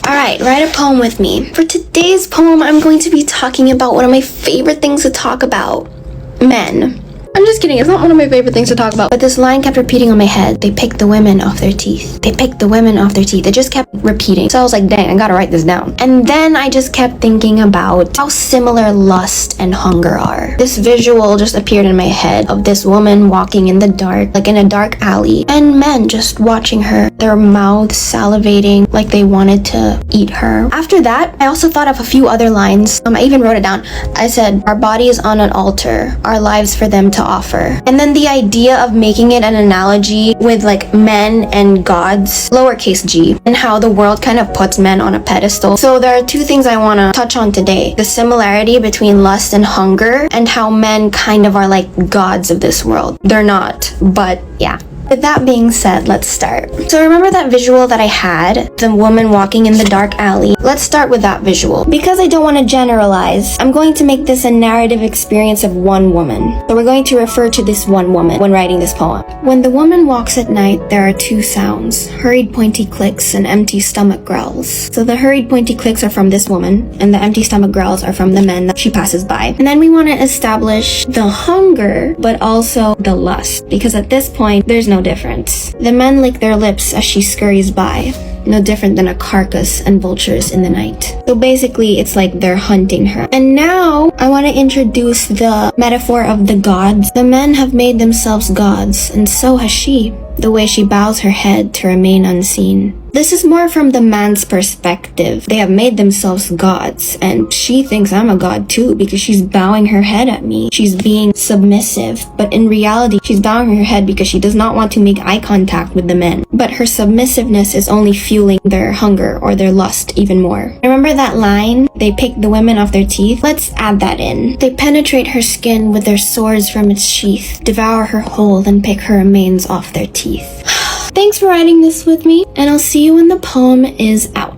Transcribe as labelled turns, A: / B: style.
A: Alright, write a poem with me. For today's poem, I'm going to be talking about one of my favorite things to talk about. Men. I'm just kidding, it's not one of my favorite things to talk about. But this line kept repeating on my head. They pick the women off their teeth. They pick the women off their teeth. It just kept repeating. So I was like, dang, I gotta write this down. And then I just kept thinking about how similar lust and hunger are. This visual just appeared in my head of this woman walking in the dark, like in a dark alley, and men just watching her, their mouths salivating like they wanted to eat her. After that, I also thought of a few other lines. I even wrote it down. I said, our bodies on an altar, our lives for them to offer. And then the idea of making it an analogy with like men and gods, lowercase g, and how the world kind of puts men on a pedestal. So there are two things I want to touch on today. The similarity between lust and hunger, and how men kind of are like gods of this world. They're not, but yeah. With that being said, let's start. So remember that visual that I had? The woman walking in the dark alley? Let's start with that visual. Because I don't want to generalize, I'm going to make this a narrative experience of one woman. So we're going to refer to this one woman when writing this poem. When the woman walks at night, there are two sounds: hurried pointy clicks and empty stomach growls. So the hurried pointy clicks are from this woman, and the empty stomach growls are from the men that she passes by. And then we want to establish the hunger, but also the lust. Because at this point, there's no difference. The men lick their lips as she scurries by, no different than a carcass and vultures in the night. So basically, it's like they're hunting her. And now, I want to introduce the metaphor of the gods. The men have made themselves gods, and so has she, the way she bows her head to remain unseen. This is more from the man's perspective. They have made themselves gods, and she thinks I'm a god too because she's bowing her head at me. She's being submissive, but in reality, she's bowing her head because she does not want to make eye contact with the men. But her submissiveness is only fueling their hunger or their lust even more. Remember that line? They pick the women off their teeth? Let's add that in. They penetrate her skin with their swords from its sheath, devour her whole, and pick her remains off their teeth. Thanks for writing this with me, and I'll see you when the poem is out.